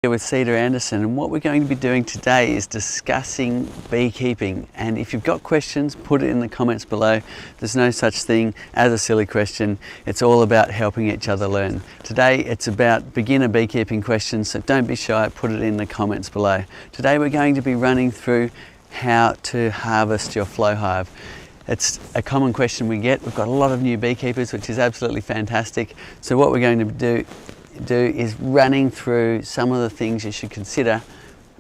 Here with Cedar Anderson, and what we're going to be doing today is discussing beekeeping. And if you've got questions, put it in the comments below. There's no such thing as a silly question. It's all about helping each other learn. Today it's about beginner beekeeping questions, so don't be shy, put it in the comments below. Today we're going to be running through how to harvest your flow hive. It's a common question we get. We've got a lot of new beekeepers, which is absolutely fantastic. So what we're going to do is running through some of the things you should consider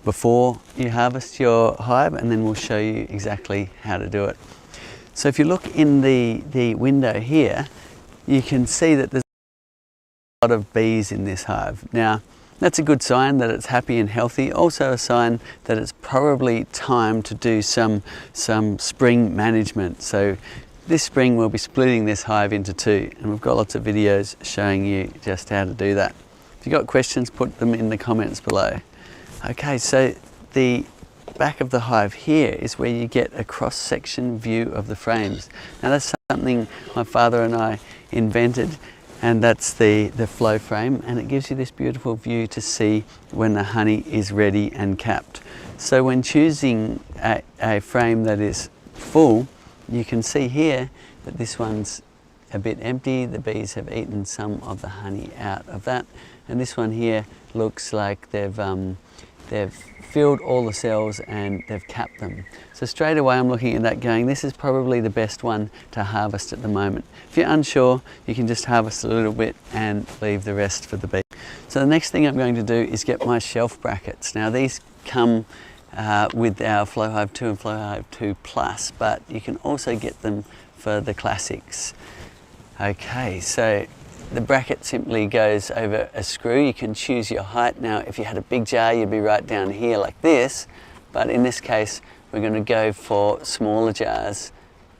before you harvest your hive, and then we'll show you exactly how to do it. So if you look in the window here, you can see that there's a lot of bees in this hive. Now that's a good sign that it's happy and healthy, also a sign that it's probably time to do some spring management. So this spring we'll be splitting this hive into two, and we've got lots of videos showing you just how to do that. If you've got questions, put them in the comments below. Okay, so the back of the hive here is where you get a cross-section view of the frames. Now that's something my father and I invented, and that's the flow frame, and it gives you this beautiful view to see when the honey is ready and capped. So when choosing a frame that is full, you can see here that this one's a bit empty. The bees have eaten some of the honey out of that, and this one here looks like they've filled all the cells and they've capped them. So straight away I'm looking at that going, this is probably the best one to harvest at the moment. If you're unsure, you can just harvest a little bit and leave the rest for the bee. So the next thing I'm going to do is get my shelf brackets. Now these come with our Flow Hive 2 and Flow Hive 2 Plus, but you can also get them for the classics. Okay, so the bracket simply goes over a screw. You can choose your height. Now if you had a big jar, you'd be right down here like this, but in this case we're going to go for smaller jars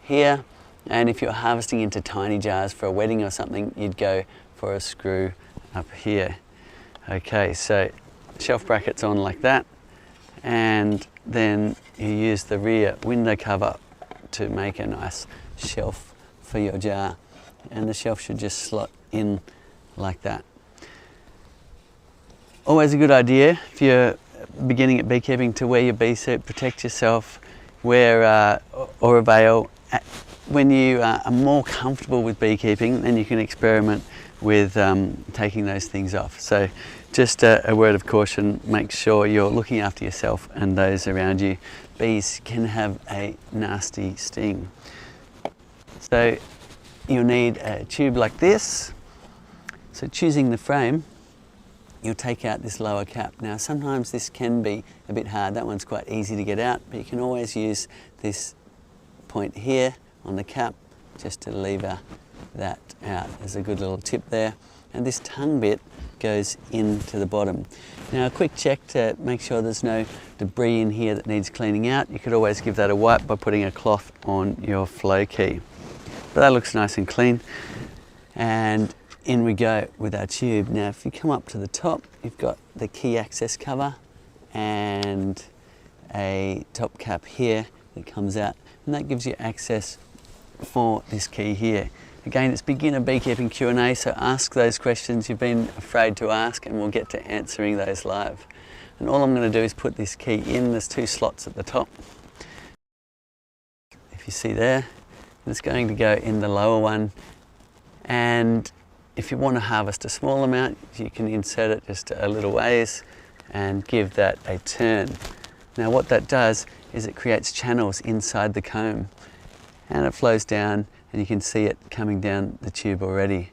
here, and if you're harvesting into tiny jars for a wedding or something, you'd go for a screw up here. Okay, so shelf brackets on like that, and then you use the rear window cover to make a nice shelf for your jar, and the shelf should just slot in like that. Always a good idea if you're beginning at beekeeping to wear your bee suit, protect yourself, wear or a veil. When you are more comfortable with beekeeping, then you can experiment with taking those things off. So just a word of caution, make sure you're looking after yourself and those around you. Bees can have a nasty sting. So you'll need a tube like this. So choosing the frame, you'll take out this lower cap. Now sometimes this can be a bit hard. That one's quite easy to get out, but you can always use this point here on the cap just to lever that out. There's a good little tip there, and this tongue bit goes into the bottom. Now a quick check to make sure there's no debris in here that needs cleaning out. You could always give that a wipe by putting a cloth on your flow key. But that looks nice and clean, and in we go with our tube. Now if you come up to the top, you've got the key access cover and a top cap here that comes out, and that gives you access for this key here. Again, it's Beginner Beekeeping Q A, so ask those questions you've been afraid to ask, and we'll get to answering those live. And all I'm going to do is put this key in. There's two slots at the top. If you see there, it's going to go in the lower one, and if you want to harvest a small amount, you can insert it just a little ways and give that a turn. Now what that does is it creates channels inside the comb, and it flows down, and you can see it coming down the tube already.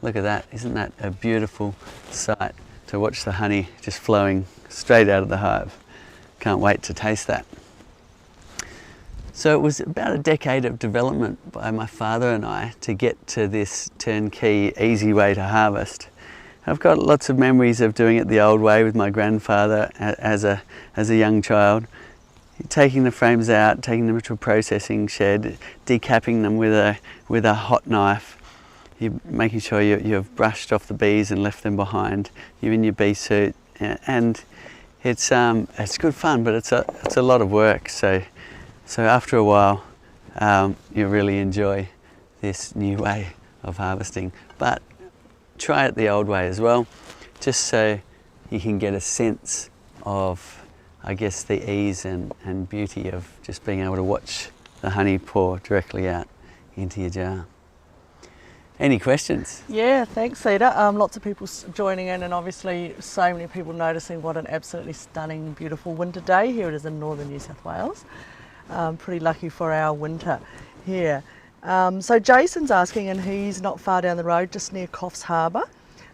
Look at that, isn't that a beautiful sight to watch the honey just flowing straight out of the hive? Can't wait to taste that. So it was about a decade of development by my father and I to get to this turnkey, easy way to harvest. I've got lots of memories of doing it the old way with my grandfather as a young child. Taking the frames out, taking them to a processing shed, decapping them with a hot knife. You're making sure you've brushed off the bees and left them behind. You're in your bee suit, and it's good fun, but it's a lot of work. So after a while, you really enjoy this new way of harvesting. But try it the old way as well, just so you can get a sense of, I guess, the ease and beauty of just being able to watch the honey pour directly out into your jar. Any questions? Yeah, thanks, Cedar. Lots of people joining in, and obviously so many people noticing what an absolutely stunning, beautiful winter day. Here it is in northern New South Wales. Pretty lucky for our winter here. So Jason's asking, and he's not far down the road, just near Coffs Harbour.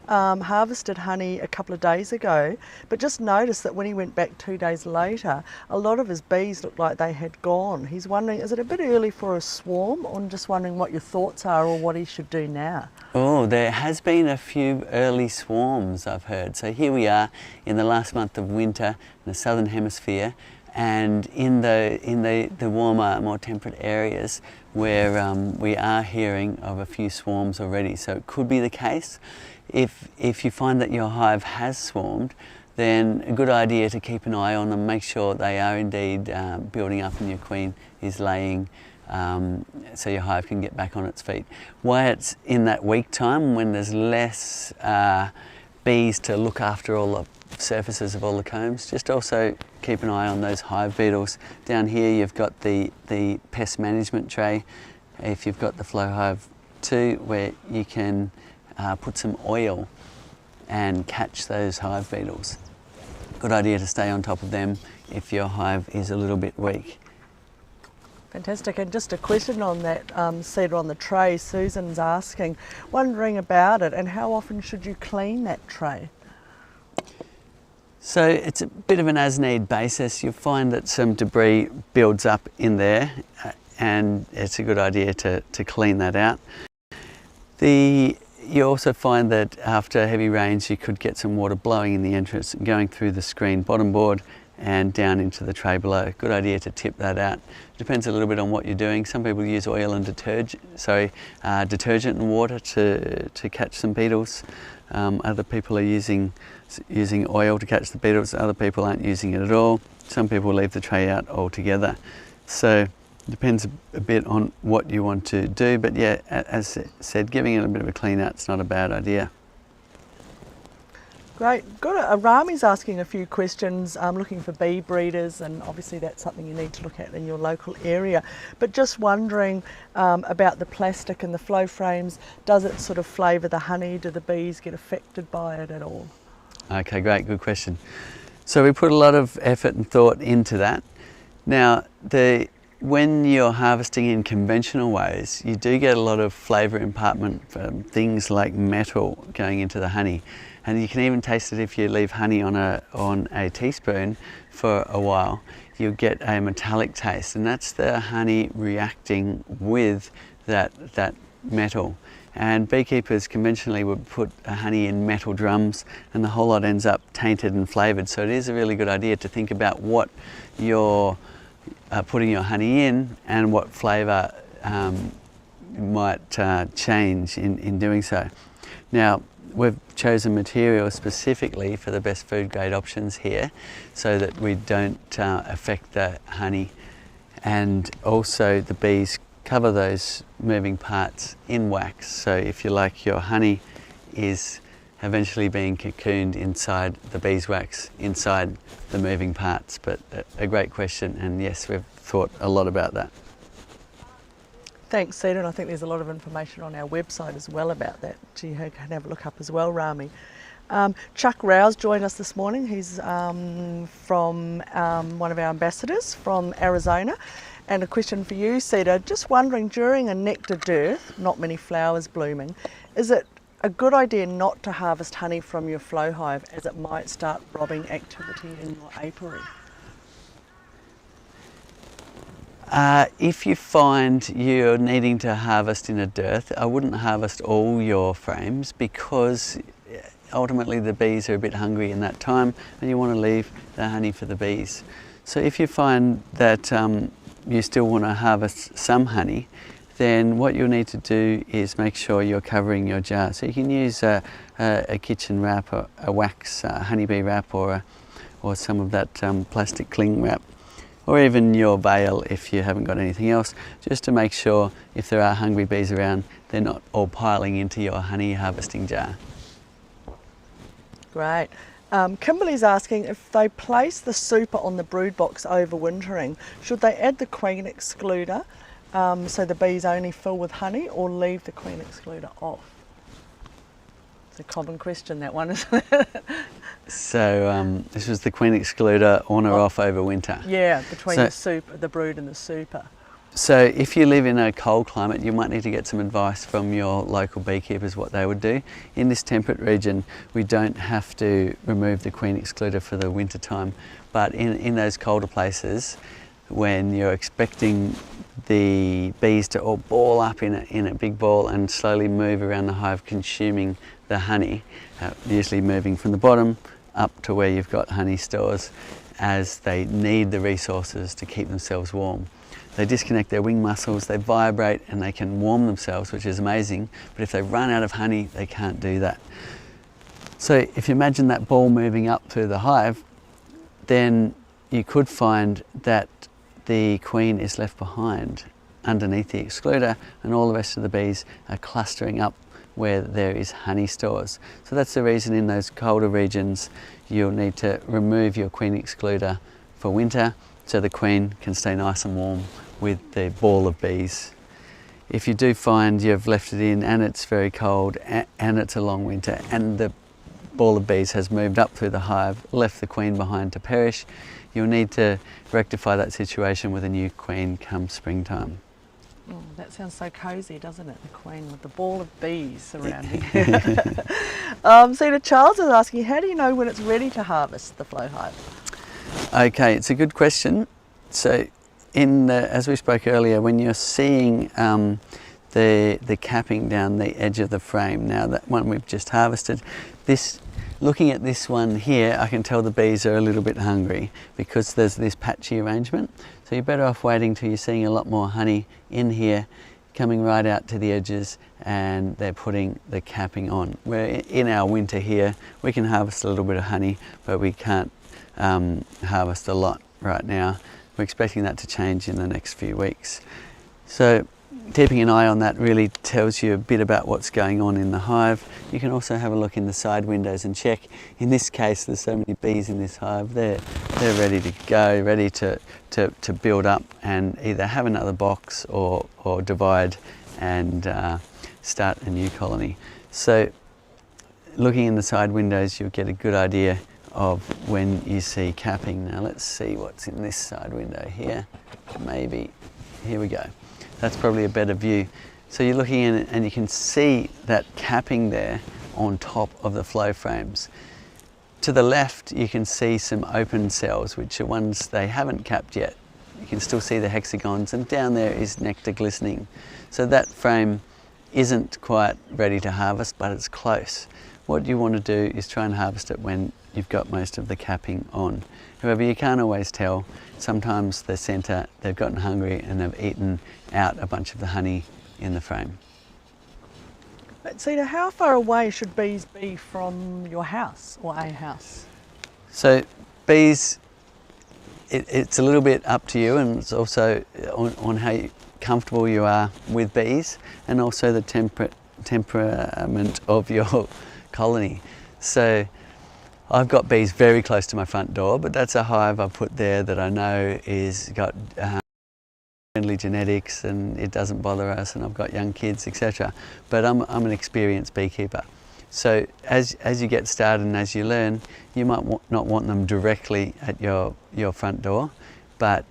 Harvested honey a couple of days ago, but just noticed that when he went back 2 days later, a lot of his bees looked like they had gone. He's wondering, is it a bit early for a swarm? I'm just wondering what your thoughts are or what he should do now. Oh, there has been a few early swarms, I've heard. So here we are in the last month of winter in the southern hemisphere, and in the warmer, more temperate areas where we are hearing of a few swarms already. So it could be the case. If you find that your hive has swarmed, then a good idea to keep an eye on them, make sure they are indeed building up and your queen is laying, so your hive can get back on its feet. Why it's in that week time when there's less bees to look after all the surfaces of all the combs, just also keep an eye on those hive beetles. Down here you've got the pest management tray. If you've got the flow hive too, where you can put some oil and catch those hive beetles. Good idea to stay on top of them if your hive is a little bit weak. Fantastic. And just a question on that, Cedar, on the tray, Susan's asking, wondering about it, and how often should you clean that tray? So it's a bit of an as-need basis. You'll find that some debris builds up in there, and it's a good idea to clean that out. You also find that after heavy rains you could get some water blowing in the entrance, going through the screen bottom board and down into the tray below. Good idea to tip that out. Depends a little bit on what you're doing. Some people use oil and detergent and water to catch some beetles. Other people are using oil to catch the beetles. Other people aren't using it at all. Some people leave the tray out altogether. So it depends a bit on what you want to do, but yeah, as said, giving it a bit of a clean out is not a bad idea. Great. Rami's asking a few questions, looking for bee breeders, and obviously that's something you need to look at in your local area. But just wondering about the plastic and the flow frames. Does it sort of flavour the honey? Do the bees get affected by it at all? Okay, great, good question. So we put a lot of effort and thought into that. Now, when you're harvesting in conventional ways, you do get a lot of flavour impartment from things like metal going into the honey. And you can even taste it if you leave honey on a teaspoon for a while. You get a metallic taste, and that's the honey reacting with that metal. And beekeepers conventionally would put honey in metal drums, and the whole lot ends up tainted and flavoured. So it is a really good idea to think about what you're putting your honey in and what flavour might change in doing so. Now, we've chosen materials specifically for the best food grade options here so that we don't affect the honey, and also the bees cover those moving parts in wax. So if you like, your honey is eventually being cocooned inside the beeswax, inside the moving parts. But a great question, and yes, we've thought a lot about that. Thanks, Cedar, and I think there's a lot of information on our website as well about that, so you can have a look up as well, Rami. Chuck Rouse joined us this morning. He's from one of our ambassadors from Arizona. And a question for you, Cedar, just wondering, during a nectar dearth, not many flowers blooming, is it a good idea not to harvest honey from your flow hive, as it might start robbing activity in your apiary? If you find you're needing to harvest in a dearth, I wouldn't harvest all your frames, because ultimately the bees are a bit hungry in that time and you want to leave the honey for the bees. So if you find that you still want to harvest some honey, then what you'll need to do is make sure you're covering your jar. So you can use a kitchen wrap, or a wax honeybee wrap, or some of that plastic cling wrap, or even your bale if you haven't got anything else, just to make sure if there are hungry bees around, they're not all piling into your honey harvesting jar. Great. Kimberly's asking if they place the super on the brood box overwintering, should they add the queen excluder so the bees only fill with honey, or leave the queen excluder off? It's a common question, that one, isn't it? So this was the queen excluder on or off over winter? Yeah, between the brood and the super. So if you live in a cold climate, you might need to get some advice from your local beekeepers what they would do. In this temperate region, we don't have to remove the queen excluder for the winter time, but in those colder places, when you're expecting the bees to all ball up in a big ball and slowly move around the hive consuming the honey, usually moving from the bottom up to where you've got honey stores, as they need the resources to keep themselves warm. They disconnect their wing muscles, they vibrate and they can warm themselves, which is amazing, but if they run out of honey, they can't do that. So if you imagine that ball moving up through the hive, then you could find that the queen is left behind underneath the excluder and all the rest of the bees are clustering up where there is honey stores. So that's the reason in those colder regions you'll need to remove your queen excluder for winter so the queen can stay nice and warm with the ball of bees. If you do find you've left it in and it's very cold and it's a long winter and the ball of bees has moved up through the hive, left the queen behind to perish, you'll need to rectify that situation with a new queen come springtime. Oh, that sounds so cosy, doesn't it? The queen with the ball of bees surrounding. Cedar, Charles is asking, how do you know when it's ready to harvest the flow hive? Okay, it's a good question. So as we spoke earlier, when you're seeing the capping down the edge of the frame, now that one we've just harvested, looking at this one here, I can tell the bees are a little bit hungry because there's this patchy arrangement. So you're better off waiting till you're seeing a lot more honey in here, coming right out to the edges, and they're putting the capping on. Where in our winter here, we can harvest a little bit of honey, but we can't harvest a lot right now. We're expecting that to change in the next few weeks. So keeping an eye on that really tells you a bit about what's going on in the hive. You can also have a look in the side windows and check. In this case, there's so many bees in this hive, they're ready to go, ready to build up and either have another box or divide and start a new colony. So looking in the side windows, you'll get a good idea of when you see capping. Now let's see what's in this side window here. Maybe, here we go. That's probably a better view. So you're looking in and you can see that capping there on top of the flow frames. To the left you can see some open cells, which are ones they haven't capped yet. You can still see the hexagons, and down there is nectar glistening. So that frame isn't quite ready to harvest, but it's close. What you want to do is try and harvest it when you've got most of the capping on. However, you can't always tell. Sometimes the centre, they've gotten hungry and they've eaten out a bunch of the honey in the frame. But Cedar, how far away should bees be from your house or a house? So bees, it's a little bit up to you, and it's also on how comfortable you are with bees, and also the temperament of your colony. So I've got bees very close to my front door, but that's a hive I put there that I know is got friendly genetics and it doesn't bother us, and I've got young kids, etc. But I'm an experienced beekeeper. So as you get started and as you learn, you might not want them directly at your front door, but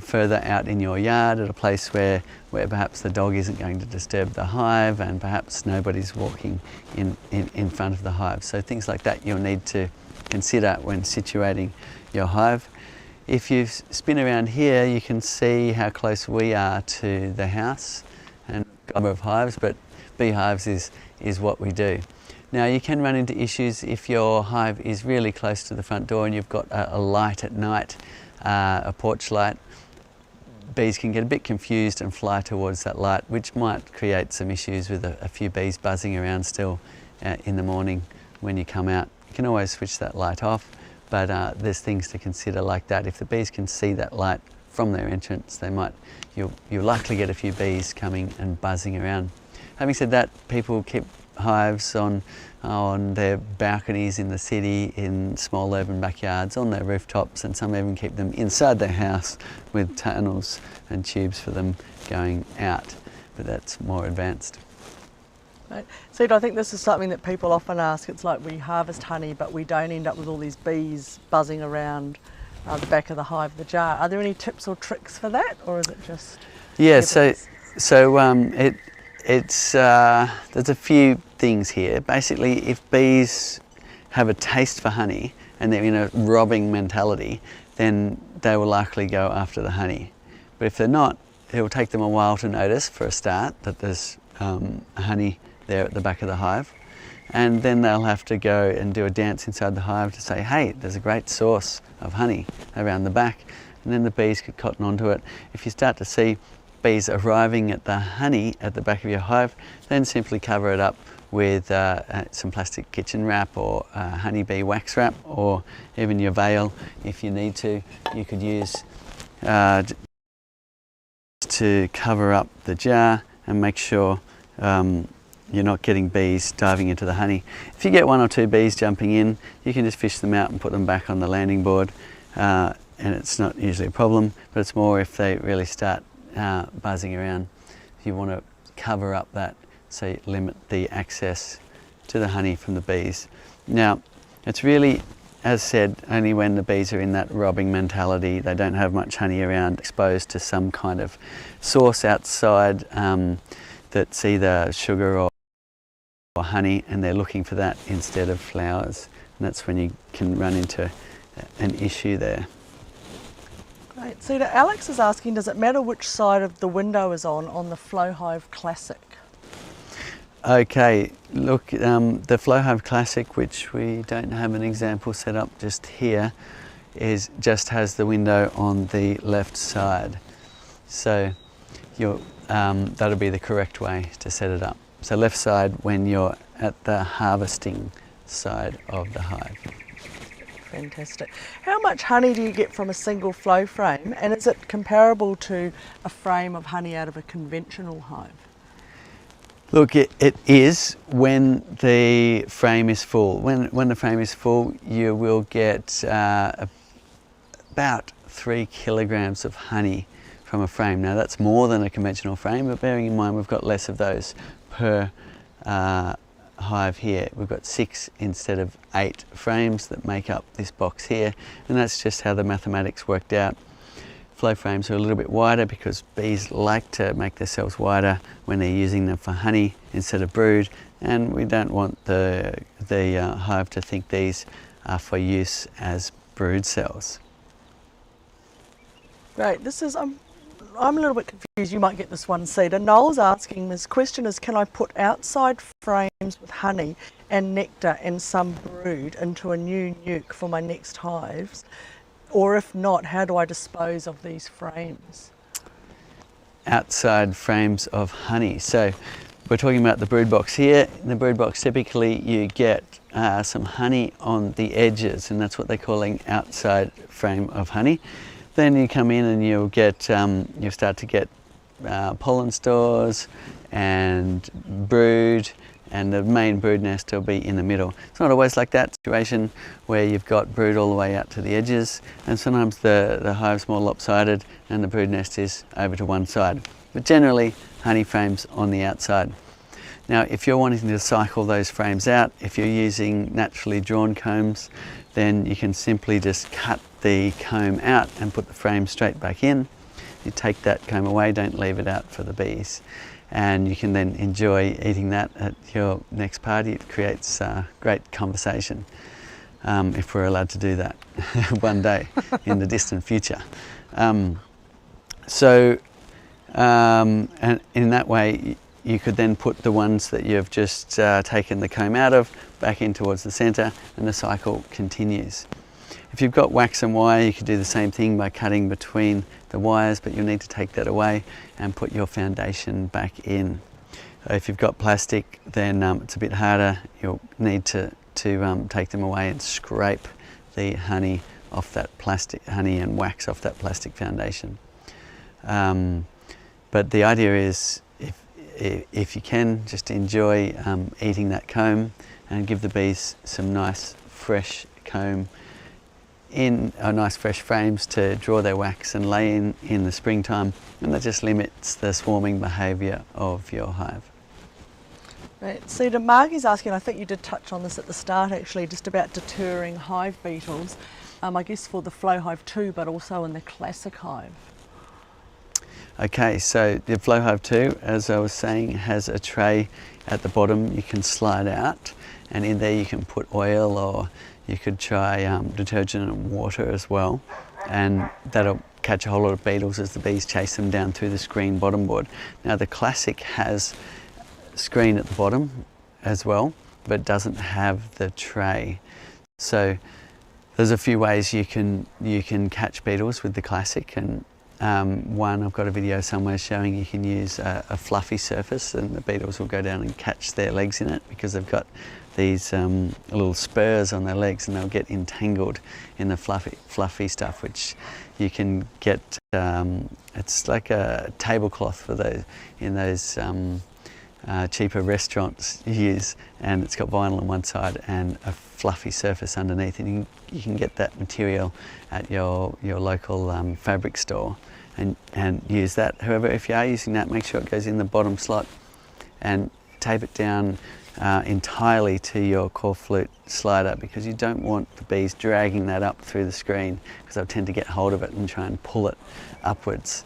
further out in your yard at a place where perhaps the dog isn't going to disturb the hive and perhaps nobody's walking in front of the hive. So things like that you'll need to consider when situating your hive. If you spin around here, you can see how close we are to the house and a number of hives, but beehives is what we do. Now you can run into issues if your hive is really close to the front door and you've got a light at night, a porch light. Bees can get a bit confused and fly towards that light, which might create some issues with a few bees buzzing around still in the morning when you come out. You can always switch that light off, but there's things to consider like that. If the bees can see that light from their entrance, you'll likely get a few bees coming and buzzing around. Having said that, people keep hives on their balconies in the city, in small urban backyards, on their rooftops, and some even keep them inside their house with tunnels and tubes for them going out, but that's more advanced. Right. Cedar, I think this is something that people often ask. It's like we harvest honey, but we don't end up with all these bees buzzing around the back of the hive, the jar. Are there any tips or tricks for that, or is it just? Yeah, there's a few things here. Basically, if bees have a taste for honey and they're in a robbing mentality, then they will likely go after the honey. But if they're not, it will take them a while to notice, for a start, that there's honey there at the back of the hive, and then they'll have to go and do a dance inside the hive to say, hey, there's a great source of honey around the back, and then the bees could cotton onto it. If you start to see bees arriving at the honey at the back of your hive, then simply cover it up with some plastic kitchen wrap or honeybee wax wrap, or even your veil if you need to. You could use to cover up the jar and make sure you're not getting bees diving into the honey. If you get one or two bees jumping in, you can just fish them out and put them back on the landing board, and it's not usually a problem, but it's more if they really start buzzing around. You want to cover up that so you limit the access to the honey from the bees. Now, it's really, as said, only when the bees are in that robbing mentality, they don't have much honey around, exposed to some kind of source outside that's either sugar or honey, and they're looking for that instead of flowers, and that's when you can run into an issue there. Great. Cedar, Alex is asking, does it matter which side of the window is on the Flow Hive Classic? Okay, look, the Flow Hive Classic, which we don't have an example set up just here, just has the window on the left side. So that'll be the correct way to set it up. So left side when you're at the harvesting side of the hive. Fantastic. How much honey do you get from a single flow frame, and is it comparable to a frame of honey out of a conventional hive? Look, it is when the frame is full. When the frame is full, you will get about 3 kilograms of honey from a frame. Now that's more than a conventional frame, but bearing in mind we've got less of those per hive here. We've got 6 instead of 8 frames that make up this box here, and that's just how the mathematics worked out. Flow frames are a little bit wider because bees like to make themselves wider when they're using them for honey instead of brood, and we don't want the hive to think these are for use as brood cells. Great. This is I'm a little bit confused. You might get this one, Cedar. Noel's asking, his question is, can I put outside frames with honey and nectar and some brood into a new nuke for my next hives? Or if not, how do I dispose of these frames? Outside frames of honey. So we're talking about the brood box here. In the brood box, typically you get some honey on the edges, and that's what they're calling outside frame of honey. Then you come in and you'll start to get pollen stores and brood, and the main brood nest will be in the middle. It's not always like that situation where you've got brood all the way out to the edges, and sometimes the hive's more lopsided and the brood nest is over to one side. But generally, honey frames on the outside. Now, if you're wanting to cycle those frames out, if you're using naturally drawn combs, then you can simply just cut the comb out and put the frame straight back in. You take that comb away, don't leave it out for the bees. And you can then enjoy eating that at your next party. It creates great conversation, if we're allowed to do that one day in the distant future. And in that way, you could then put the ones that you've just taken the comb out of back in towards the centre, and the cycle continues. If you've got wax and wire, you could do the same thing by cutting between the wires, but you'll need to take that away and put your foundation back in. If you've got plastic, then it's a bit harder. You'll need to take them away and scrape the honey off that plastic, honey and wax off that plastic foundation. But the idea is, if you can, just enjoy eating that comb and give the bees some nice fresh comb in nice fresh frames to draw their wax and lay in the springtime, and that just limits the swarming behaviour of your hive. Right. Cedar, Margie's asking, I think you did touch on this at the start actually, just about deterring hive beetles, I guess for the flow hive too, but also in the classic hive. Okay, so the flow hive 2, as I was saying, has a tray at the bottom you can slide out, and in there you can put oil, or you could try detergent and water as well, and that'll catch a whole lot of beetles as the bees chase them down through the screen bottom board. Now the classic has screen at the bottom as well, but doesn't have the tray. So there's a few ways you can catch beetles with the classic, and one, I've got a video somewhere showing you can use a fluffy surface, and the beetles will go down and catch their legs in it because they've got these little spurs on their legs, and they'll get entangled in the fluffy stuff, which you can get. It's like a tablecloth for those in those cheaper restaurants use, and it's got vinyl on one side and a fluffy surface underneath, and you can get that material at your local fabric store and use that. However, if you are using that, make sure it goes in the bottom slot and tape it down entirely to your core flute slider, because you don't want the bees dragging that up through the screen, because they'll tend to get hold of it and try and pull it upwards.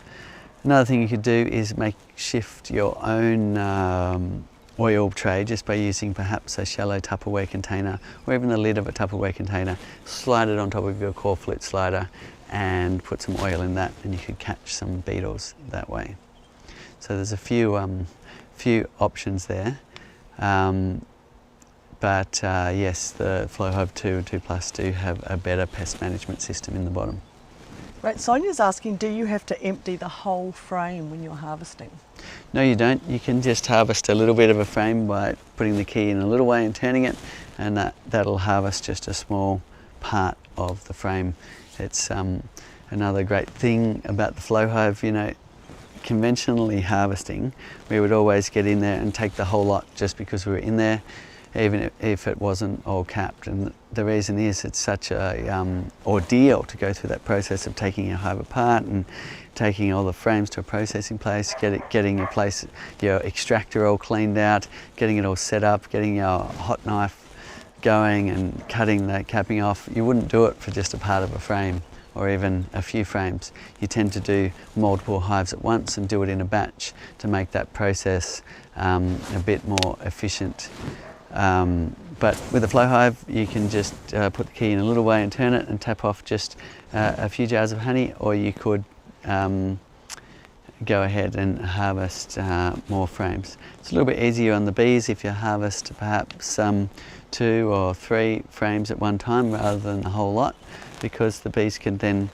Another thing you could do is shift your own oil tray just by using perhaps a shallow Tupperware container, or even the lid of a Tupperware container. Slide it on top of your core flute slider and put some oil in that, and you could catch some beetles that way. So there's a few options there. Yes, the Flow Hive 2 and 2 Plus do have a better pest management system in the bottom. Right, Sonia's asking, do you have to empty the whole frame when you're harvesting? No, you don't. You can just harvest a little bit of a frame by putting the key in a little way and turning it, and that'll harvest just a small part of the frame. It's another great thing about the Flow Hive. You know, conventionally harvesting, we would always get in there and take the whole lot just because we were in there, even if it wasn't all capped. And the reason is it's such a ordeal to go through that process of taking your hive apart and taking all the frames to a processing place, getting your extractor all cleaned out, getting it all set up, getting your hot knife going and cutting the capping off. You wouldn't do it for just a part of a frame or even a few frames. You tend to do multiple hives at once and do it in a batch to make that process a bit more efficient. But with a flow hive, you can just put the key in a little way and turn it and tap off just a few jars of honey, or you could go ahead and harvest more frames. It's a little bit easier on the bees if you harvest perhaps 2 or 3 frames at one time rather than a whole lot, because the bees can then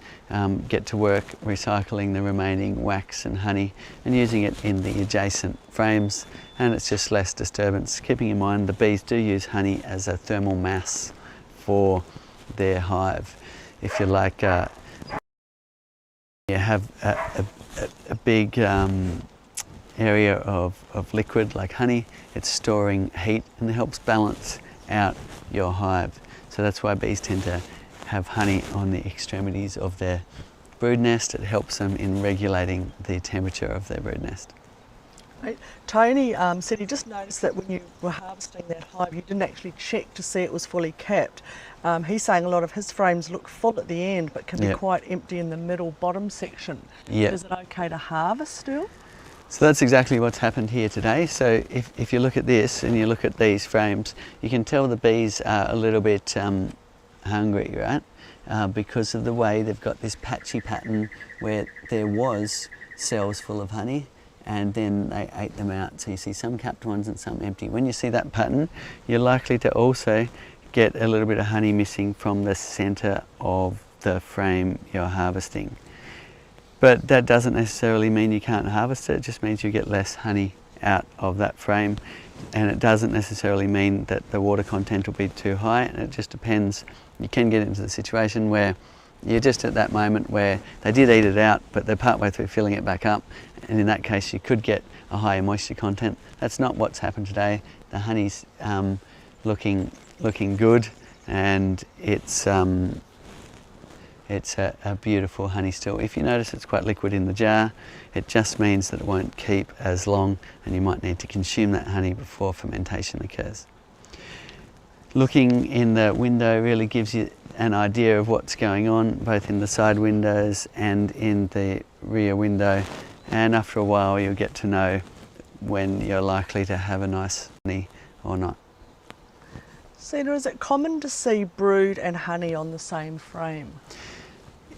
get to work recycling the remaining wax and honey and using it in the adjacent frames, and it's just less disturbance. Keeping in mind the bees do use honey as a thermal mass for their hive. If you like, you have a big area of liquid like honey, it's storing heat and it helps balance out your hive. So that's why bees tend to have honey on the extremities of their brood nest. It helps them in regulating the temperature of their brood nest. Right. Tony said he just noticed that when you were harvesting that hive, you didn't actually check to see it was fully capped. He's saying a lot of his frames look full at the end, but can be quite empty in the middle bottom section. Is it okay to harvest still? So that's exactly what's happened here today. So if you look at this and you look at these frames, you can tell the bees are a little bit hungry, right? Because of the way they've got this patchy pattern where there was cells full of honey and then they ate them out. So you see some capped ones and some empty. When you see that pattern, you're likely to also get a little bit of honey missing from the center of the frame you're harvesting. But that doesn't necessarily mean you can't harvest it, it just means you get less honey out of that frame, and it doesn't necessarily mean that the water content will be too high, and it just depends. You can get into the situation where You're just at that moment where they did eat it out, but they're partway through filling it back up, and in that case you could get a higher moisture content. That's not what's happened today. The honey's looking good, and it's a beautiful honey still. If you notice it's quite liquid in the jar, it just means that it won't keep as long, and you might need to consume that honey before fermentation occurs. Looking in the window really gives you an idea of what's going on, both in the side windows and in the rear window, and after a while you'll get to know when you're likely to have a nice honey or not. Cedar, is it common to see brood and honey on the same frame?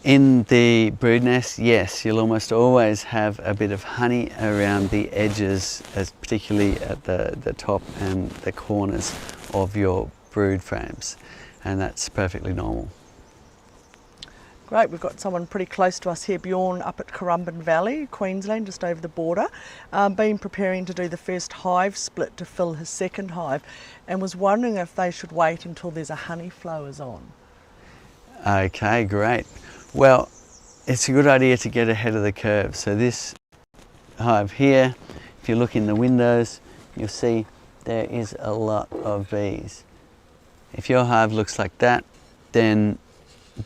In the brood nest, yes, you'll almost always have a bit of honey around the edges, as particularly at the top and the corners of your brood frames, and that's perfectly normal. Great, we've got someone pretty close to us here, Bjorn, up at Currumbin Valley, Queensland, just over the border, been preparing to do the first hive split to fill his second hive, and was wondering if they should wait until there's a honey flowers on. Okay, great. Well, it's a good idea to get ahead of the curve. So this hive here, if you look in the windows, you'll see there is a lot of bees. If your hive looks like that, then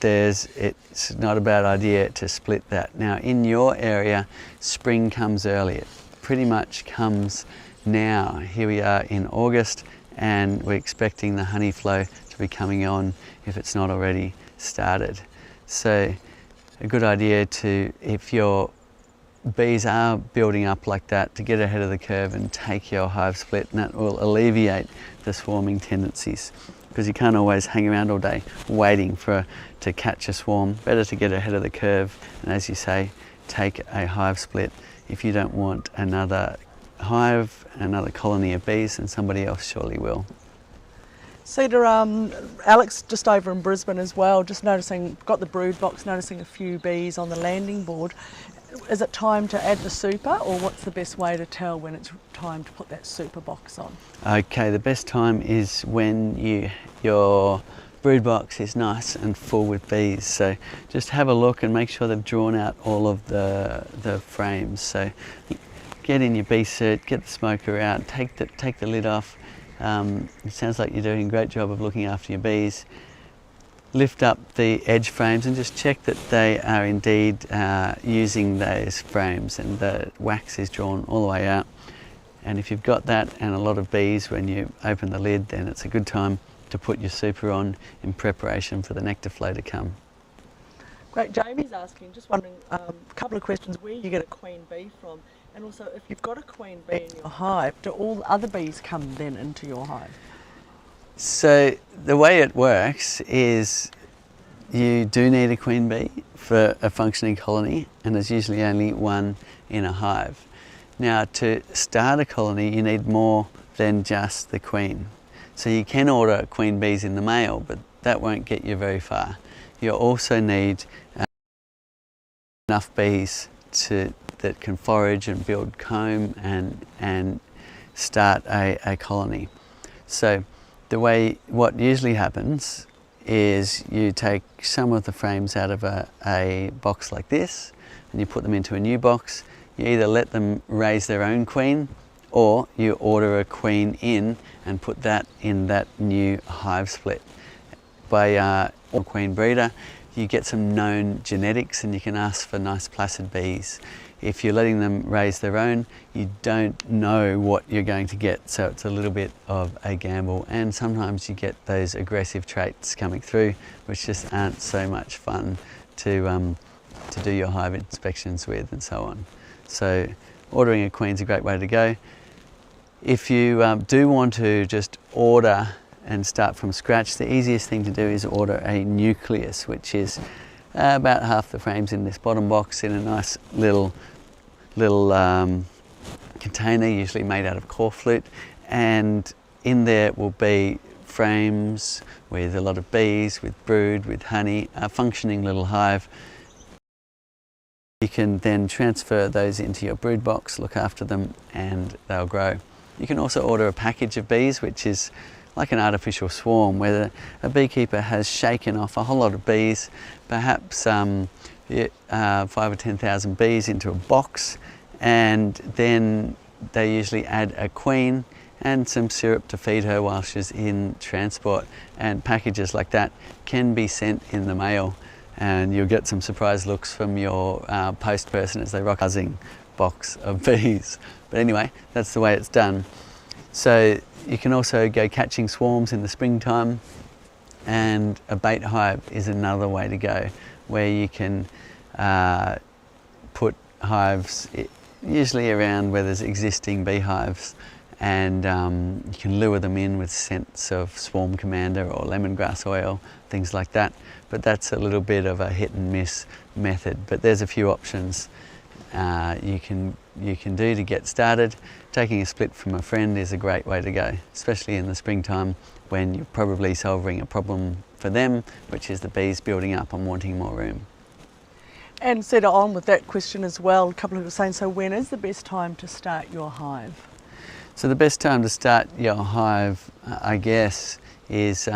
it's not a bad idea to split that. Now in your area, spring comes early. It pretty much comes now. Here we are in August, and we're expecting the honey flow to be coming on if it's not already started. So a good idea to, if your bees are building up like that, to get ahead of the curve and take your hive split, and that will alleviate the swarming tendencies, because you can't always hang around all day waiting to catch a swarm. Better to get ahead of the curve, and as you say, take a hive split if you don't want another hive, another colony of bees, and somebody else surely will. Cedar, Alex just over in Brisbane as well, just noticing, got the brood box, noticing a few bees on the landing board. Is it time to add the super, or what's the best way to tell when it's time to put that super box on? Okay, the best time is when your brood box is nice and full with bees. So just have a look and make sure they've drawn out all of the frames. So get in your bee suit, get the smoker out, take the lid off. It sounds like you're doing a great job of looking after your bees. Lift up the edge frames and just check that they are indeed using those frames and the wax is drawn all the way out. And if you've got that and a lot of bees when you open the lid, then it's a good time to put your super on in preparation for the nectar flow to come. Great. Jamie's asking, just wondering, a couple of questions, where you get a queen bee from, and also if you've got a queen bee in your hive, do all the other bees come then into your hive? So the way it works is you do need a queen bee for a functioning colony, and there's usually only one in a hive. Now to start a colony you need more than just the queen. So you can order queen bees in the mail, but that won't get you very far. You also need enough bees that can forage and build comb and start a colony. So what usually happens is you take some of the frames out of a box like this and you put them into a new box. You either let them raise their own queen, or you order a queen in and put that in that new hive split. By a queen breeder, you get some known genetics and you can ask for nice placid bees. If you're letting them raise their own, you don't know what you're going to get, so it's a little bit of a gamble, and sometimes you get those aggressive traits coming through which just aren't so much fun to do your hive inspections with and so on. So ordering a queen's a great way to go. If you do want to just order and start from scratch, the easiest thing to do is order a nucleus, which is about half the frames in this bottom box in a nice little container, usually made out of core flute, and in there will be frames with a lot of bees, with brood, with honey, a functioning little hive. You can then transfer those into your brood box, look after them, and they'll grow. You can also order a package of bees, which is like an artificial swarm where a beekeeper has shaken off a whole lot of bees, perhaps 5 or 10,000 bees into a box, and then they usually add a queen and some syrup to feed her while she's in transport, and packages like that can be sent in the mail, and you'll get some surprise looks from your post person as they rock a buzzing box of bees. But anyway, that's the way it's done. So you can also go catching swarms in the springtime, and a bait hive is another way to go, where you can put hives usually around where there's existing beehives, and you can lure them in with scents of swarm commander or lemongrass oil, things like that. But that's a little bit of a hit and miss method, but there's a few options you can do to get started. Taking a split from a friend is a great way to go, especially in the springtime when you're probably solving a problem for them, which is the bees building up and wanting more room. And Cedar, on with that question as well, a couple of people saying, so when is the best time to start your hive? So the best time to start your hive, I guess, is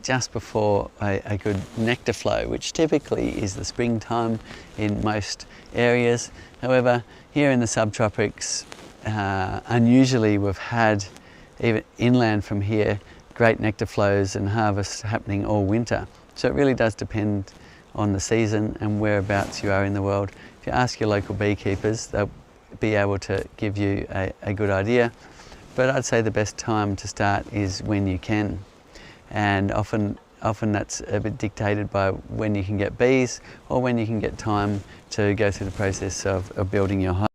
just before a good nectar flow, which typically is the springtime in most areas. However, here in the subtropics, unusually we've had, even inland from here, great nectar flows and harvests happening all winter. So it really does depend on the season and whereabouts you are in the world. If you ask your local beekeepers, they'll be able to give you a good idea. But I'd say the best time to start is when you can. And often that's a bit dictated by when you can get bees or when you can get time to go through the process of building your hive.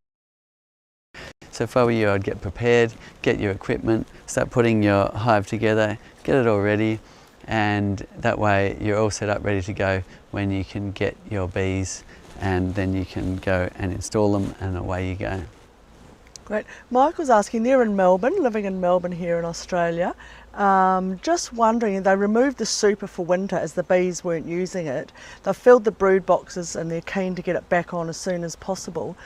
So if I were you, I'd get prepared, get your equipment, start putting your hive together, get it all ready, and that way you're all set up ready to go when you can get your bees, and then you can go and install them and away you go. Great. Michael's asking, they're in Melbourne, living in Melbourne here in Australia. Just wondering, they removed the super for winter as the bees weren't using it. They've filled the brood boxes and they're keen to get it back on as soon as possible,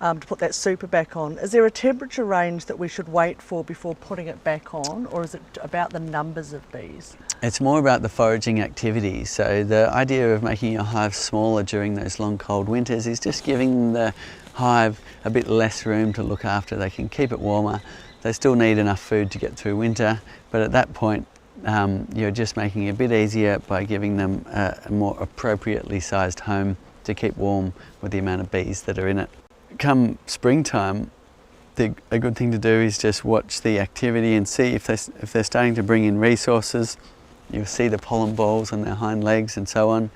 to put that super back on. Is there a temperature range that we should wait for before putting it back on, or is it about the numbers of bees? It's more about the foraging activity. So the idea of making your hive smaller during those long cold winters is just giving the hive a bit less room to look after. They can keep it warmer. They still need enough food to get through winter, but at that point you're just making it a bit easier by giving them a more appropriately sized home to keep warm with the amount of bees that are in it. Come springtime, a good thing to do is just watch the activity and see if they're starting to bring in resources. You'll see the pollen balls on their hind legs and so on,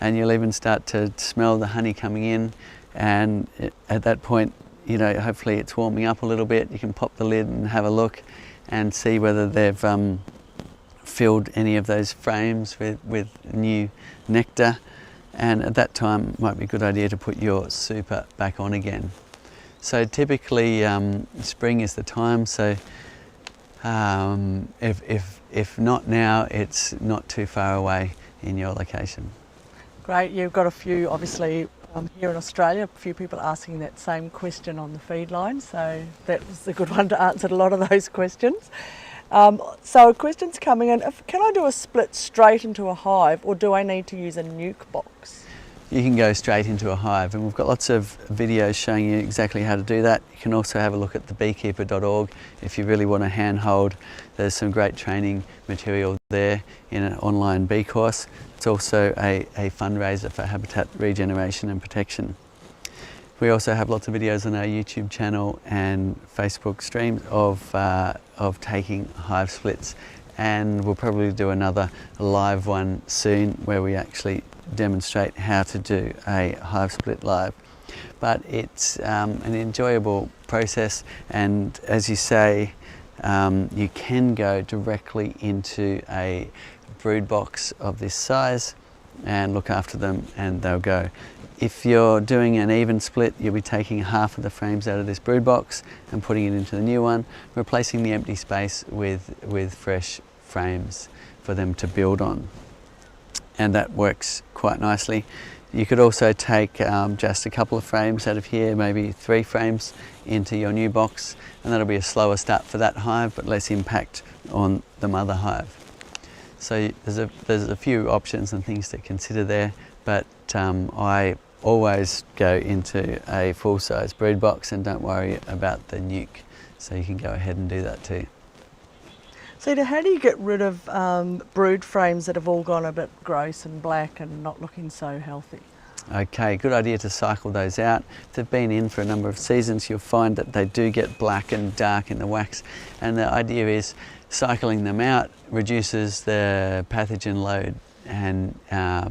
and you'll even start to smell the honey coming in, and at that point, you know, hopefully it's warming up a little bit. You can pop the lid and have a look and see whether they've filled any of those frames with new nectar, and at that time it might be a good idea to put your super back on again. So typically spring is the time, so if not now, it's not too far away in your location. Great, you've got a few, obviously, here in Australia, a few people asking that same question on the feed line, so that was a good one to answer a lot of those questions. So a question's coming in, can I do a split straight into a hive, or do I need to use a nuke box? You can go straight into a hive, and we've got lots of videos showing you exactly how to do that. You can also have a look at thebeekeeper.org if you really want to handhold. There's some great training material there in an online bee course. It's also a fundraiser for habitat regeneration and protection. We also have lots of videos on our YouTube channel and Facebook streams of taking hive splits, and we'll probably do another live one soon where we actually demonstrate how to do a hive split live. But it's an enjoyable process, and as you say, you can go directly into a brood box of this size and look after them, and they'll go. If you're doing an even split, you'll be taking half of the frames out of this brood box and putting it into the new one, replacing the empty space with fresh frames for them to build on. And that works quite nicely. You could also take just a couple of frames out of here, maybe 3 frames into your new box, and that'll be a slower start for that hive, but less impact on the mother hive. So there's a few options and things to consider there, but I always go into a full-size brood box and don't worry about the nuke. So you can go ahead and do that too. Cedar, how do you get rid of brood frames that have all gone a bit gross and black and not looking so healthy? Okay, good idea to cycle those out. If they've been in for a number of seasons, you'll find that they do get black and dark in the wax, and the idea is cycling them out reduces the pathogen load and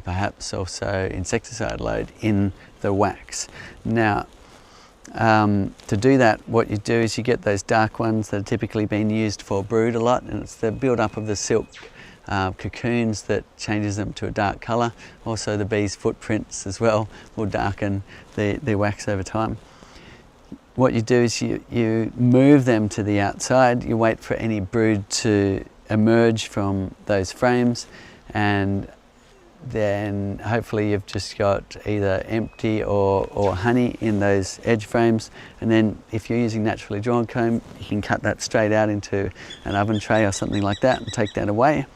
perhaps also insecticide load in the wax. Now, to do that, what you do is you get those dark ones that are typically being used for brood a lot, and it's the build-up of the silk cocoons that changes them to a dark colour. Also the bees' footprints as well will darken the wax over time. What you do is you move them to the outside, you wait for any brood to emerge from those frames, and then hopefully you've just got either empty or honey in those edge frames, and then if you're using naturally drawn comb, you can cut that straight out into an oven tray or something like that and take that away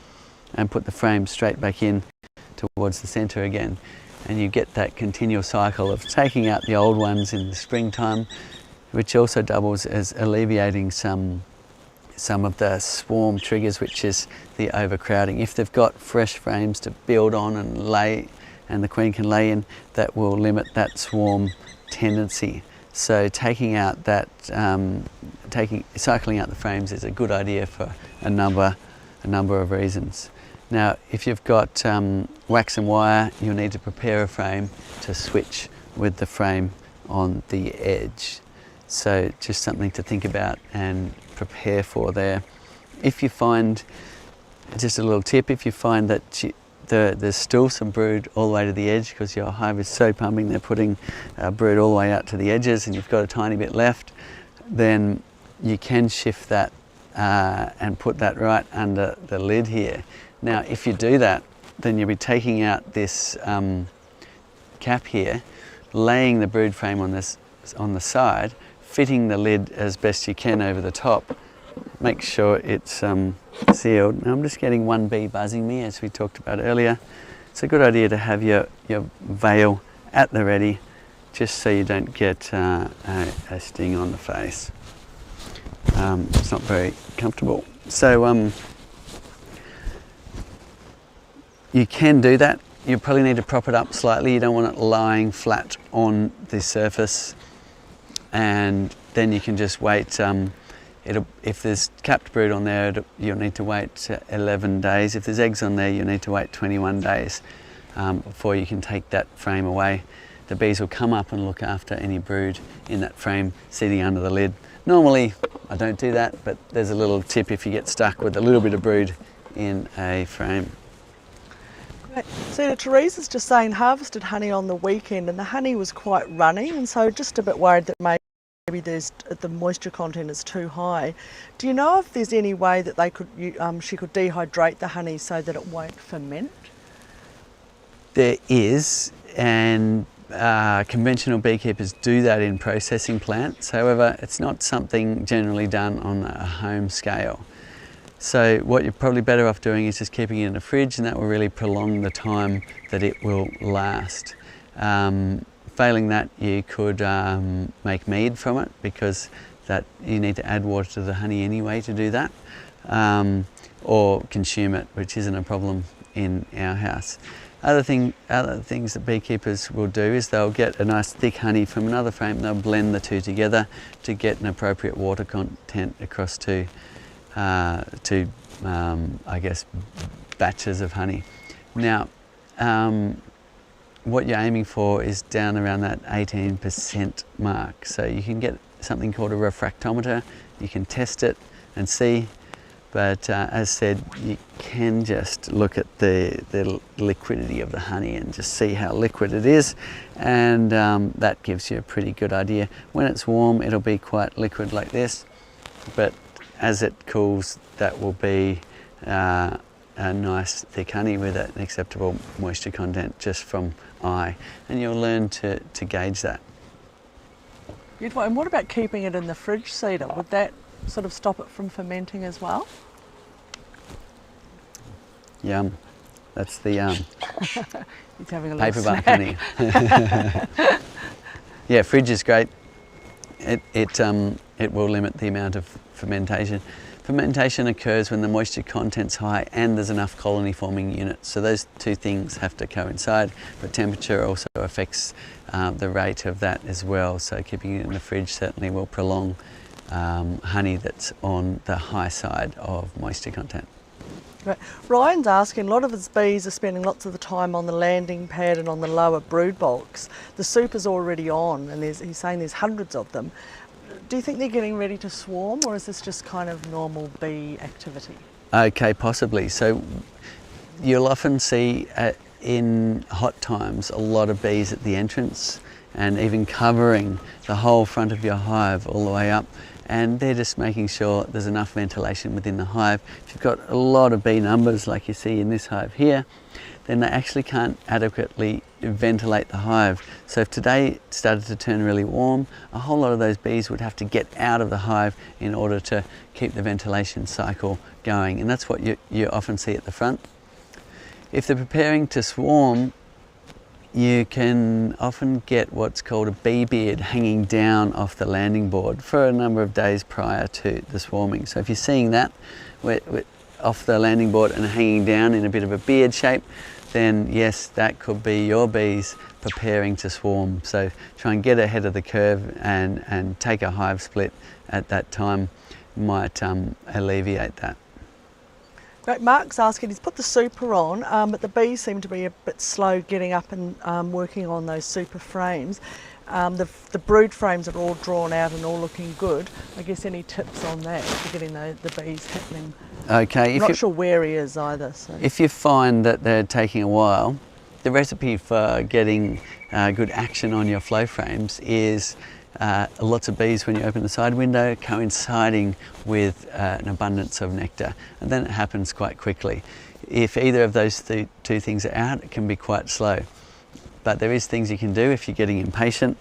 and put the frame straight back in towards the centre again, and you get that continual cycle of taking out the old ones in the springtime, which also doubles as alleviating some of the swarm triggers, which is the overcrowding. If they've got fresh frames to build on and lay, and the queen can lay in, that will limit that swarm tendency. So taking out that, cycling out the frames is a good idea for a number of reasons. Now, if you've got wax and wire, you'll need to prepare a frame to switch with the frame on the edge. So just something to think about and prepare for there. If you find, just a little tip, if you find that there's still some brood all the way to the edge because your hive is so pumping, they're putting brood all the way out to the edges and you've got a tiny bit left, then you can shift that and put that right under the lid here. Now, if you do that, then you'll be taking out this cap here, laying the brood frame on the side, fitting the lid as best you can over the top. Make sure it's sealed. Now I'm just getting one bee buzzing me, as we talked about earlier. It's a good idea to have your veil at the ready, just so you don't get a sting on the face. It's not very comfortable. So you can do that. You probably need to prop it up slightly. You don't want it lying flat on the surface, and then you can just wait. If there's capped brood on there, you'll need to wait 11 days. If there's eggs on there, you'll need to wait 21 days before you can take that frame away. The bees will come up and look after any brood in that frame sitting under the lid. Normally, I don't do that, but there's a little tip if you get stuck with a little bit of brood in a frame. Great. So Teresa's just saying harvested honey on the weekend and the honey was quite runny, and so just a bit worried that maybe the moisture content is too high. Do you know if there's any way that she could dehydrate the honey so that it won't ferment? There is, and conventional beekeepers do that in processing plants. However, it's not something generally done on a home scale. So what you're probably better off doing is just keeping it in the fridge, and that will really prolong the time that it will last. Failing that, you could make mead from it, because that you need to add water to the honey anyway to do that, or consume it, which isn't a problem in our house. Other things that beekeepers will do is they'll get a nice thick honey from another frame, and they'll blend the two together to get an appropriate water content across to I guess, batches of honey. Now, what you're aiming for is down around that 18% mark. So you can get something called a refractometer. You can test it and see, but as said, you can just look at the liquidity of the honey and just see how liquid it is, and that gives you a pretty good idea. When it's warm, it'll be quite liquid like this, but as it cools, that will be a nice thick honey with an acceptable moisture content just from eye, and you'll learn to gauge that. Beautiful. And what about keeping it in the fridge, Cedar? Would that sort of stop it from fermenting as well? Yum. That's the He's having a little paper bark snack. honey. Yeah, fridge is great. It will limit the amount of fermentation. Fermentation occurs when the moisture content's high and there's enough colony forming units. So those two things have to coincide, but temperature also affects the rate of that as well. So keeping it in the fridge certainly will prolong honey that's on the high side of moisture content. Right. Ryan's asking, a lot of his bees are spending lots of the time on the landing pad and on the lower brood box. The super's already on, and he's saying there's hundreds of them. Do you think they're getting ready to swarm, or is this just kind of normal bee activity? Okay, possibly. So you'll often see in hot times a lot of bees at the entrance and even covering the whole front of your hive all the way up. And they're just making sure there's enough ventilation within the hive. If you've got a lot of bee numbers like you see in this hive here, then they actually can't adequately ventilate the hive. So if today started to turn really warm, a whole lot of those bees would have to get out of the hive in order to keep the ventilation cycle going. And that's what you often see at the front. If they're preparing to swarm, you can often get what's called a bee beard hanging down off the landing board for a number of days prior to the swarming. So if you're seeing that off the landing board and hanging down in a bit of a beard shape, then yes, that could be your bees preparing to swarm. So try and get ahead of the curve and take a hive split at that time might alleviate that. Great. Mark's asking, he's put the super on, but the bees seem to be a bit slow getting up and working on those super frames. The brood frames are all drawn out and all looking good. I guess any tips on that for getting the bees happening? Okay. I'm not sure where he is either. So. If you find that they're taking a while, the recipe for getting good action on your flow frames is lots of bees when you open the side window coinciding with an abundance of nectar, and then it happens quite quickly. If either of those two things are out, it can be quite slow, but there is things you can do if you're getting impatient.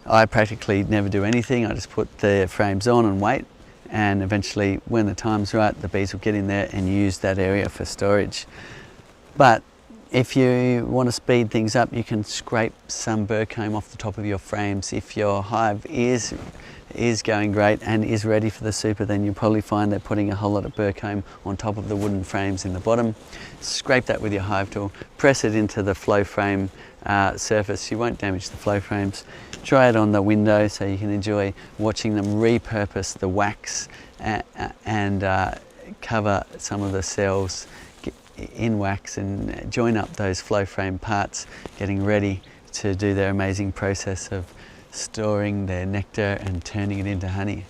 I practically never do anything. I just put the frames on and wait, and eventually when the time's right, the bees will get in there and use that area for storage. But if you want to speed things up, you can scrape some burr comb off the top of your frames. If your hive is going great and is ready for the super, then you'll probably find they're putting a whole lot of burr comb on top of the wooden frames in the bottom. Scrape that with your hive tool, press it into the flow frame surface. You won't damage the flow frames. Try it on the window so you can enjoy watching them repurpose the wax and cover some of the cells in wax and join up those flow frame parts, getting ready to do their amazing process of storing their nectar and turning it into honey.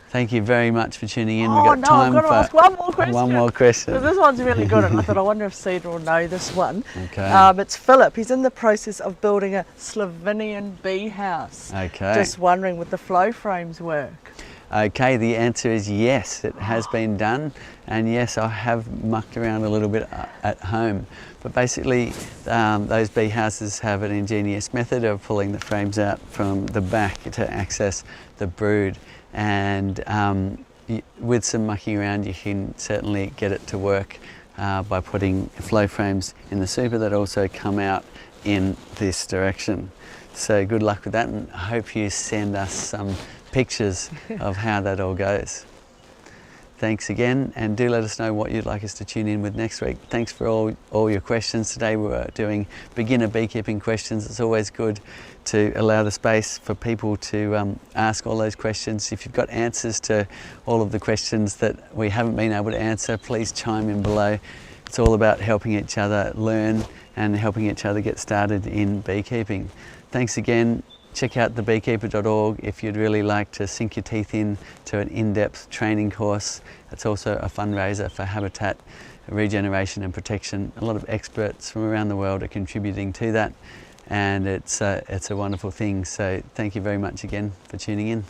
Thank you very much for tuning in. We've got time I've got to ask one more question. One more question. So this one's really good, and I thought, I wonder if Cedar will know this one. Okay. It's Philip. He's in the process of building a Slovenian bee house. Okay. Just wondering, would the flow frames work? Okay, the answer is yes, it has been done, and yes, I have mucked around a little bit at home. But basically, those bee houses have an ingenious method of pulling the frames out from the back to access the brood, and with some mucking around, you can certainly get it to work by putting flow frames in the super that also come out in this direction. So good luck with that, and I hope you send us some pictures of how that all goes. Thanks again, and do let us know what you'd like us to tune in with next week. Thanks for all your questions. Today we were doing beginner beekeeping questions. It's always good to allow the space for people to ask all those questions. If you've got answers to all of the questions that we haven't been able to answer, please chime in below. It's all about helping each other learn and helping each other get started in beekeeping. Thanks again. Check out thebeekeeper.org if you'd really like to sink your teeth in to an in-depth training course. It's also a fundraiser for habitat regeneration and protection. A lot of experts from around the world are contributing to that, and it's a wonderful thing. So thank you very much again for tuning in.